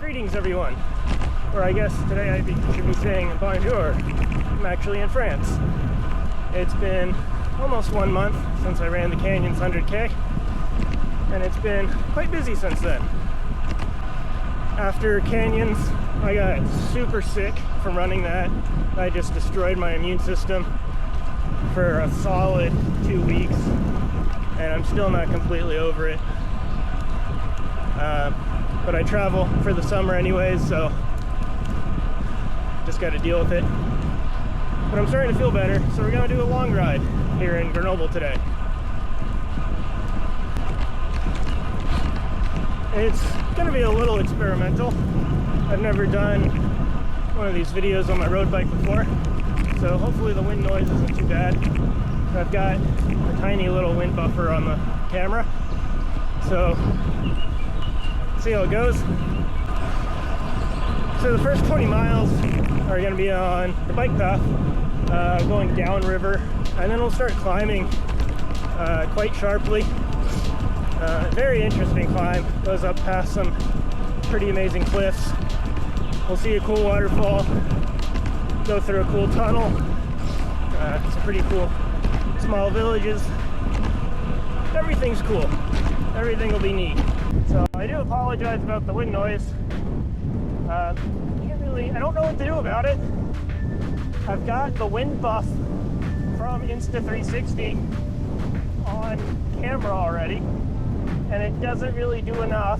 Greetings everyone, or I guess today I should be saying bonjour. I'm actually in France. It's been almost 1 month since I ran the Canyons 100K, and it's been quite busy since then. After Canyons, I got super sick from running that. I just destroyed my immune system for a solid 2 weeks, and I'm still not completely over it. But I travel for the summer anyways, so just got to deal with it. But I'm starting to feel better, so we're going to do a long ride here in Grenoble today. It's going to be a little experimental. I've never done one of these videos on my road bike before, so hopefully the wind noise isn't too bad. I've got a tiny little wind buffer on the camera, so see how it goes. So the first 20 miles are going to be on the bike path, going downriver, and then we'll start climbing quite sharply. Very interesting climb. Goes up past some pretty amazing cliffs. We'll see a cool waterfall, go through a cool tunnel, some pretty cool small villages. Everything's cool. Everything will be neat. So I do apologize about the wind noise. I don't know what to do about it. I've got the wind buff from Insta360 on camera already, and it doesn't really do enough.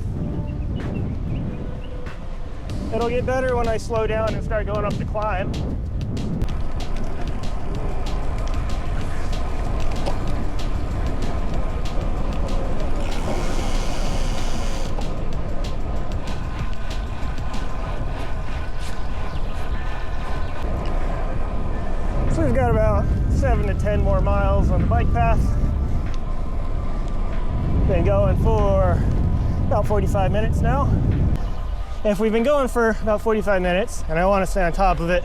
It'll get better when I slow down and start going up the climb. So we've got about 7 to 10 more miles on the bike path. Been going for about 45 minutes now. If we've been going for about 45 minutes and I want to stay on top of it,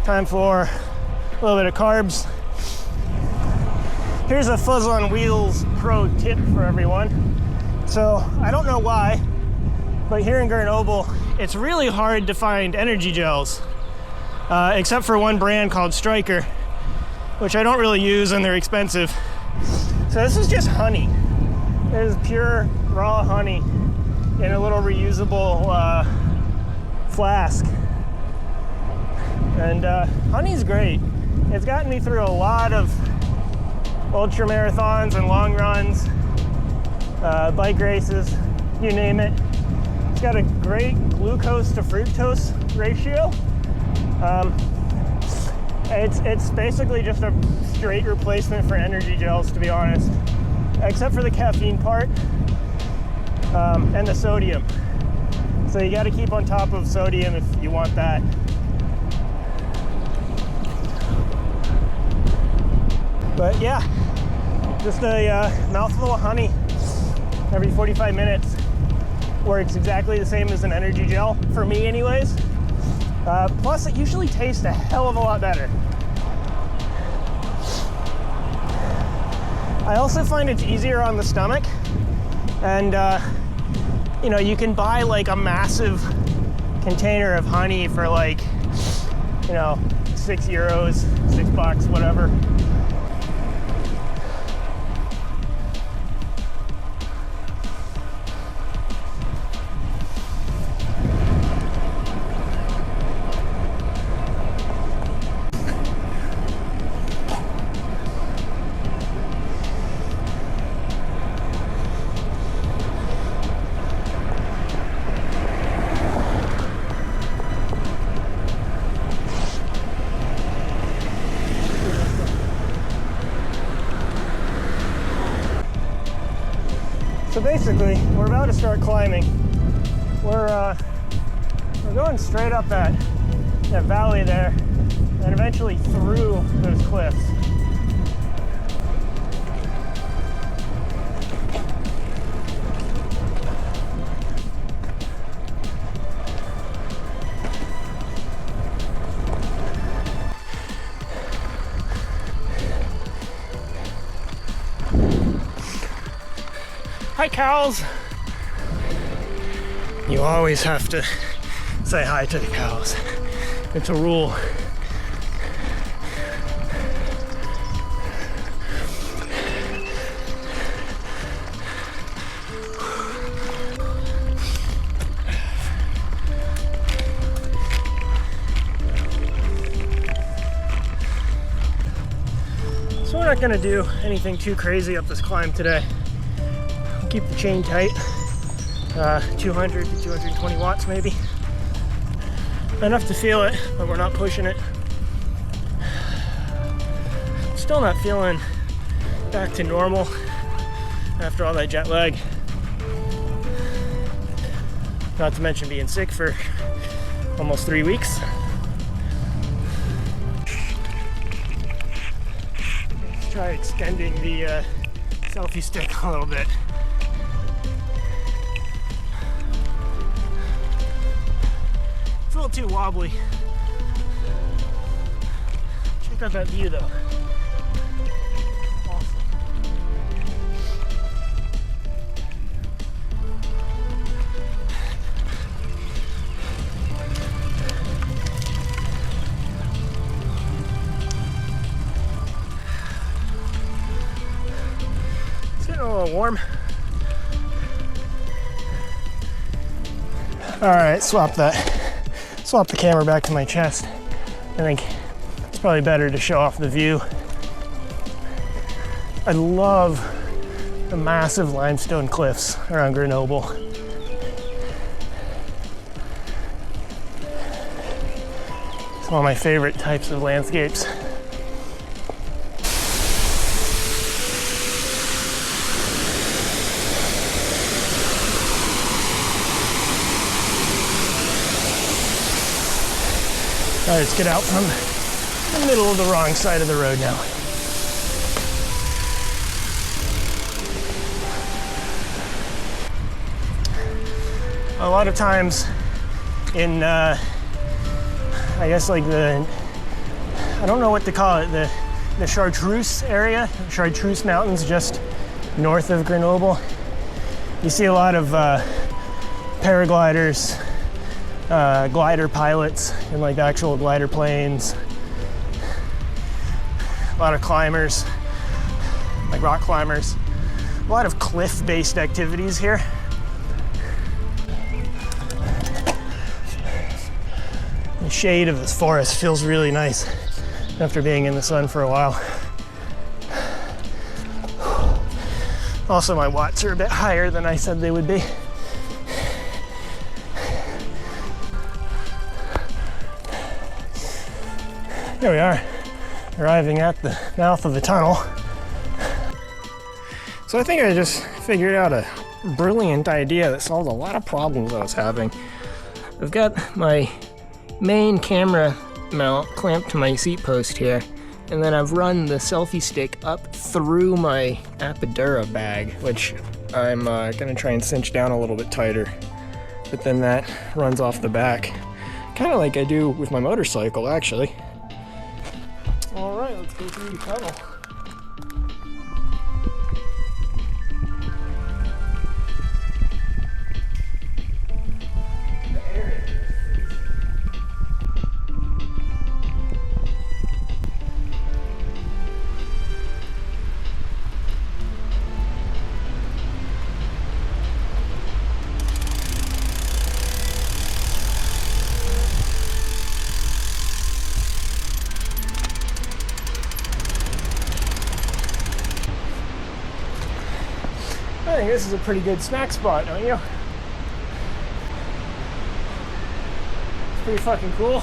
time for a little bit of carbs. Here's a Fuzz on Wheels pro tip for everyone. So I don't know why, but here in Grenoble, it's really hard to find energy gels, except for one brand called Striker, which I don't really use and they're expensive. So this is just honey. It is pure raw honey in a little reusable flask. And honey's great. It's gotten me through a lot of ultra marathons and long runs, bike races, you name it. It's got a great glucose to fructose ratio. It's basically just a straight replacement for energy gels, to be honest, except for the caffeine part and the sodium. So you got to keep on top of sodium if you want that. But yeah, just a mouthful of honey every 45 minutes works exactly the same as an energy gel, for me anyways. Plus it usually tastes a hell of a lot better. I also find it's easier on the stomach, and you know, you can buy like a massive container of honey for like, you know, €6, $6, whatever. So basically, we're about to start climbing. We're going straight up that valley there, and eventually through those cliffs. Hi, cows. You always have to say hi to the cows. It's a rule. So we're not gonna do anything too crazy up this climb today. Keep the chain tight, 200 to 220 watts maybe. Enough to feel it, but we're not pushing it. Still not feeling back to normal after all that jet lag. Not to mention being sick for almost 3 weeks. Let's try extending the selfie stick a little bit. It's a little too wobbly. Check out that view though. Awesome. It's getting a little warm. All right, swap the camera back to my chest. I think it's probably better to show off the view. I love the massive limestone cliffs around Grenoble. It's one of my favorite types of landscapes. All right, let's get out from the middle of the wrong side of the road now. A lot of times in, I guess like I don't know what to call it, the Chartreuse area, Chartreuse Mountains just north of Grenoble, you see a lot of paragliders, glider pilots in like actual glider planes, a lot of climbers, like rock climbers, a lot of cliff-based activities here. The shade of this forest feels really nice after being in the sun for a while. Also, my watts are a bit higher than I said they would be. Here we are, arriving at the mouth of the tunnel. So I think I just figured out a brilliant idea that solves a lot of problems I was having. I've got my main camera mount clamped to my seat post here, and then I've run the selfie stick up through my Apidura bag, which I'm gonna try and cinch down a little bit tighter. But then that runs off the back, kind of like I do with my motorcycle, actually. All right, let's go through the tunnel. I think this is a pretty good snack spot, don't you? It's pretty fucking cool.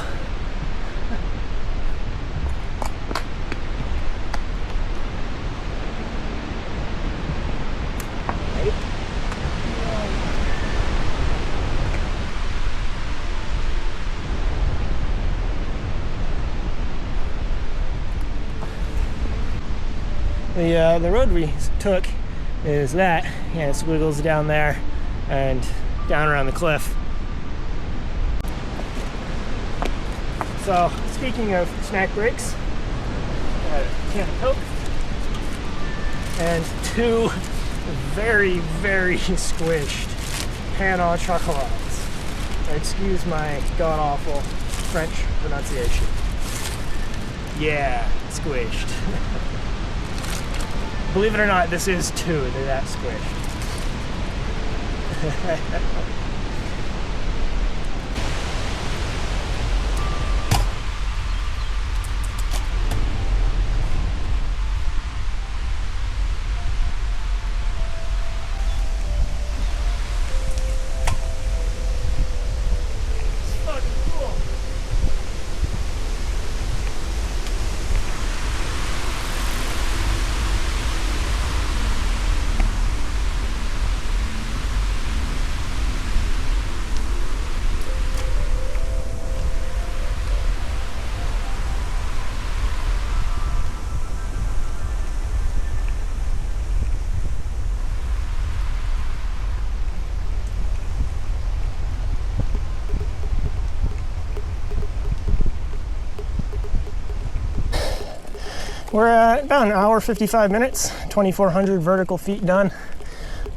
The road we took is that, and it squiggles down there and down around the cliff. So, speaking of snack breaks, got a can of Coke and two very, very squished pan au chocolats. Excuse my god-awful French pronunciation. Yeah, squished. Believe it or not, this is 2. They're that squished. We're at about an hour, 55 minutes, 2,400 vertical feet done.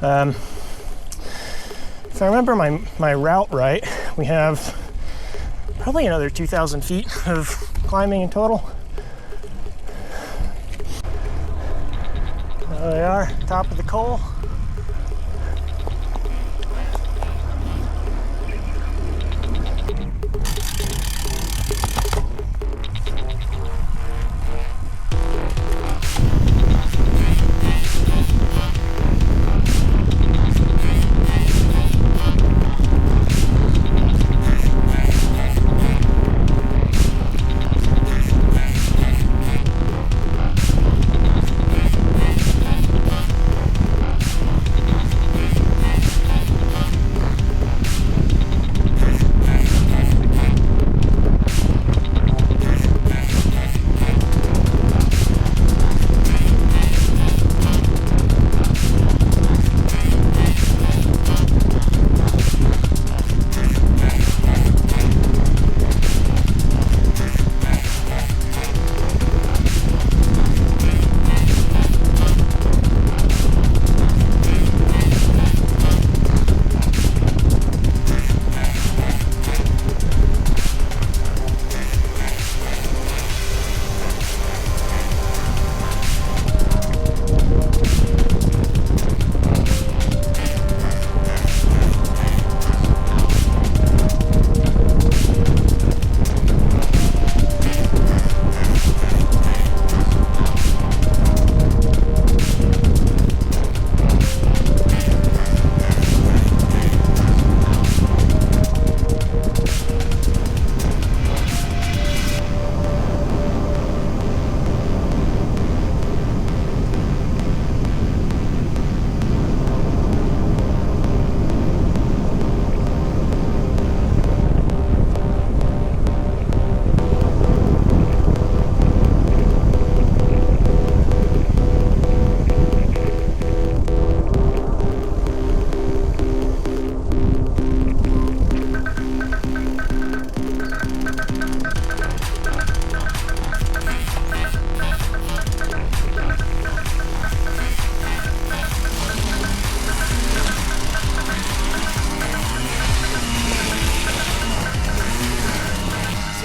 If I remember my route right, we have probably another 2,000 feet of climbing in total. There they are, top of the col.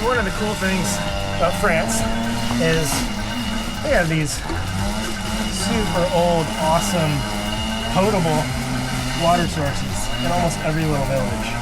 One of the cool things about France is they have these super old, awesome, potable water sources in almost every little village.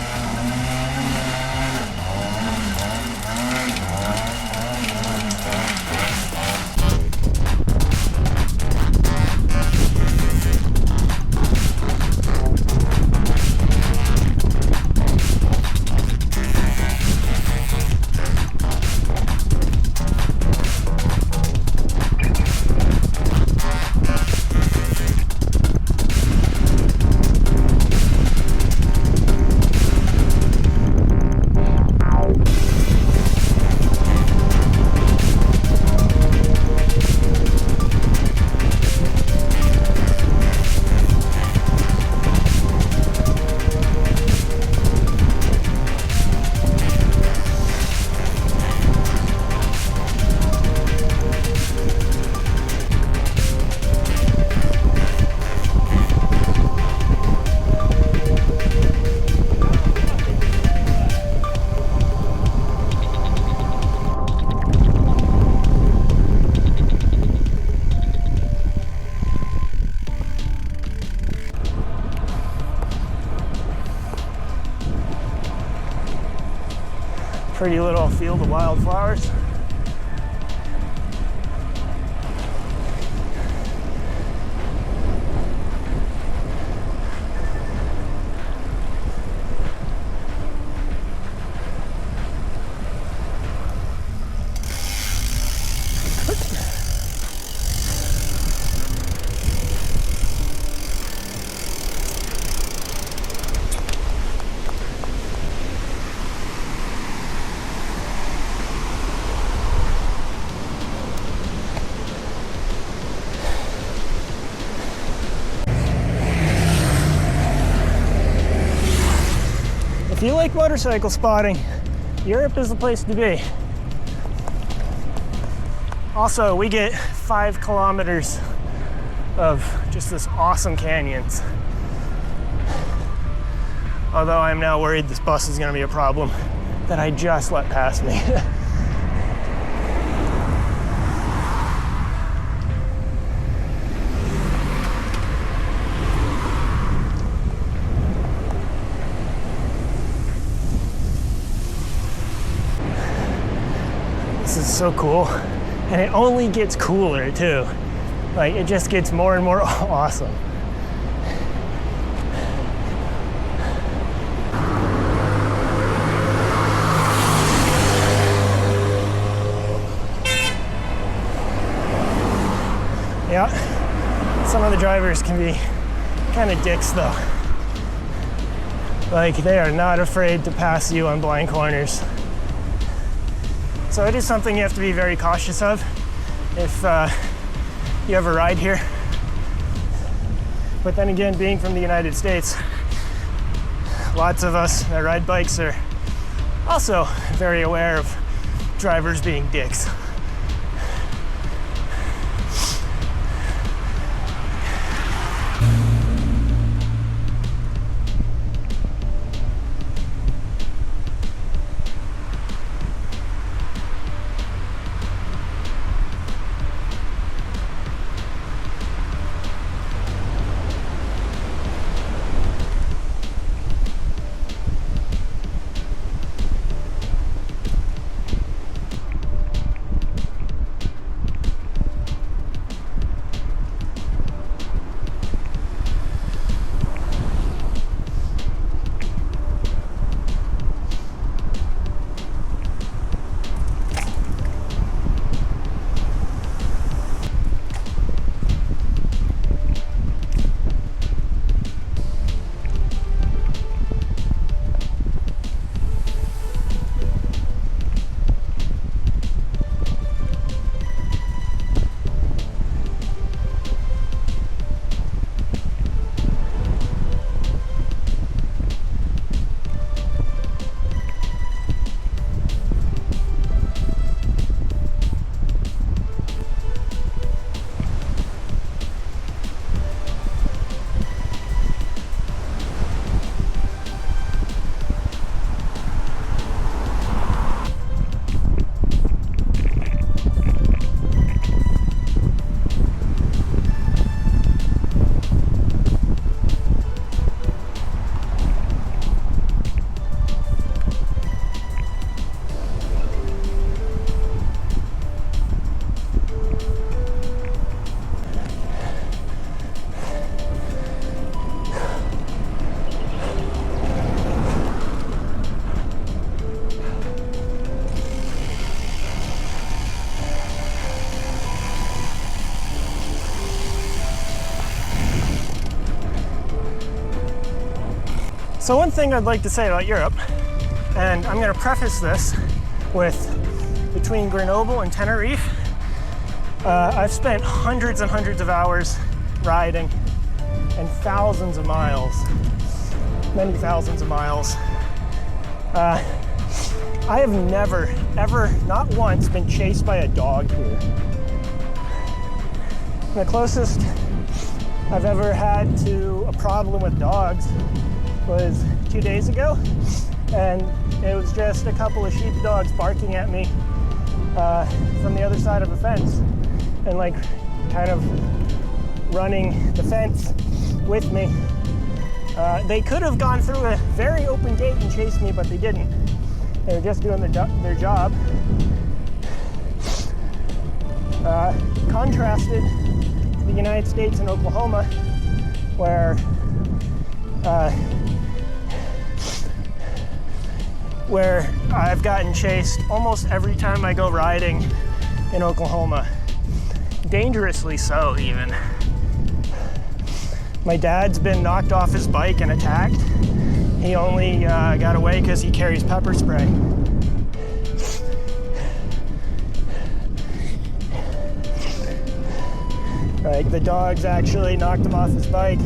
Pretty little field of wildflowers. If you like motorcycle spotting, Europe is the place to be. Also, we get 5 kilometers of just this awesome canyons. Although I'm now worried this bus is gonna be a problem that I just let pass me. This is so cool, and it only gets cooler too. Like, it just gets more and more awesome. Yeah, some of the drivers can be kind of dicks though. Like, they are not afraid to pass you on blind corners. So it is something you have to be very cautious of if you ever ride here. But then again, being from the United States, lots of us that ride bikes are also very aware of drivers being dicks. So one thing I'd like to say about Europe, and I'm going to preface this with between Grenoble and Tenerife, I've spent hundreds and hundreds of hours riding and thousands of miles, many thousands of miles. I have never, ever, not once, been chased by a dog here. The closest I've ever had to a problem with dogs was 2 days ago, and it was just a couple of sheepdogs barking at me from the other side of a fence and like kind of running the fence with me. They could have gone through a very open gate and chased me, but they didn't. They're just doing their job. Contrasted to the United States and Oklahoma, where I've gotten chased almost every time I go riding in Oklahoma. Dangerously so, even. My dad's been knocked off his bike and attacked. He only got away because he carries pepper spray. Like, the dogs actually knocked him off his bike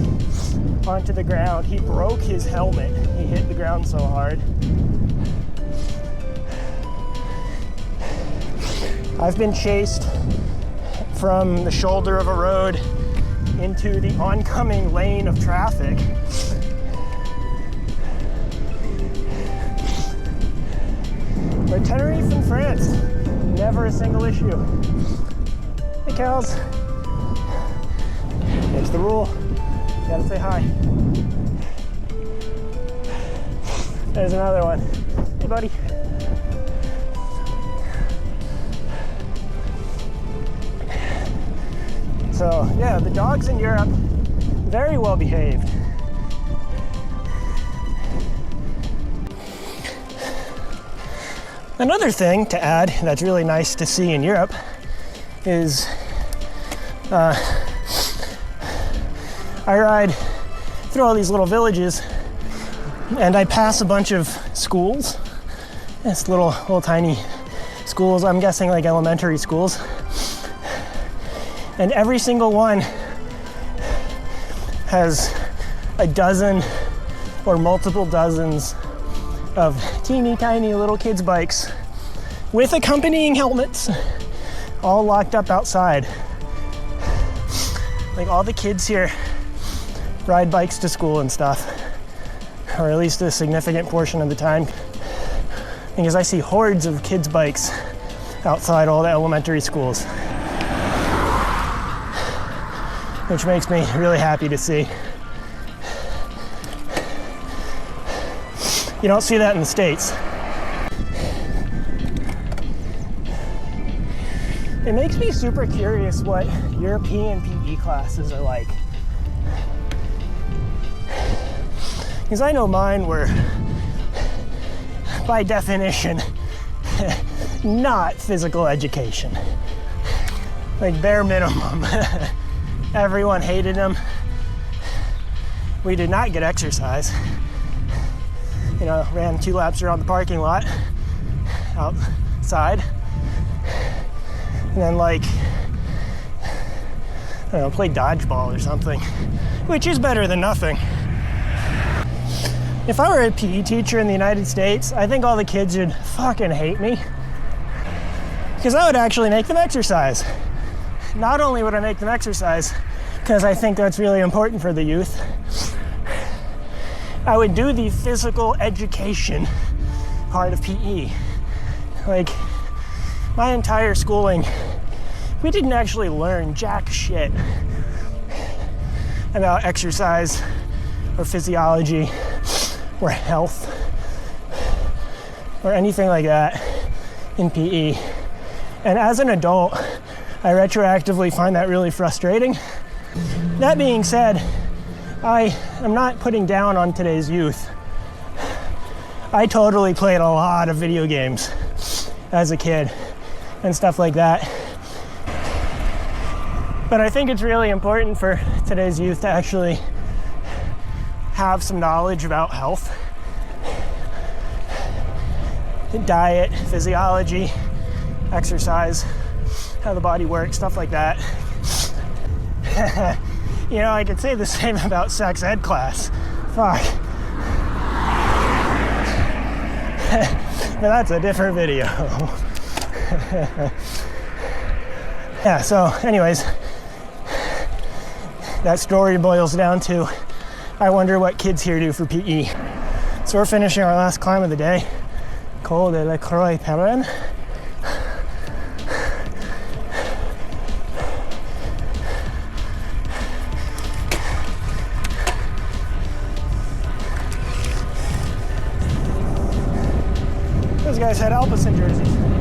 onto the ground. He broke his helmet. He hit the ground so hard. I've been chased from the shoulder of a road into the oncoming lane of traffic. But Tenerife in France, never a single issue. Hey, cows. It's the rule. You gotta say hi. There's another one. Hey, buddy. So, yeah, the dogs in Europe, very well behaved. Another thing to add that's really nice to see in Europe is I ride through all these little villages and I pass a bunch of schools. It's little tiny schools, I'm guessing like elementary schools. And every single one has a dozen or multiple dozens of teeny tiny little kids' bikes with accompanying helmets, all locked up outside. Like, all the kids here ride bikes to school and stuff, or at least a significant portion of the time, because I see hordes of kids' bikes outside all the elementary schools, which makes me really happy to see. You don't see that in the States. It makes me super curious what European PE classes are like. Because I know mine were, by definition, not physical education. Like, bare minimum. Everyone hated them. We did not get exercise. You know, ran 2 laps around the parking lot outside. And then, like, I don't know, played dodgeball or something, which is better than nothing. If I were a PE teacher in the United States, I think all the kids would fucking hate me, because I would actually make them exercise. Not only would I make them exercise, because I think that's really important for the youth, I would do the physical education part of PE. Like, my entire schooling, we didn't actually learn jack shit about exercise or physiology or health or anything like that in PE. And as an adult, I retroactively find that really frustrating. That being said, I am not putting down on today's youth. I totally played a lot of video games as a kid and stuff like that. But I think it's really important for today's youth to actually have some knowledge about health, diet, physiology, exercise, how the body works, stuff like that. You know, I could say the same about sex ed class. Fuck. But that's a different video. Yeah, so anyways, that story boils down to, I wonder what kids here do for PE. So we're finishing our last climb of the day, Col de la Croix Perrin. guys had Alpecin jerseys.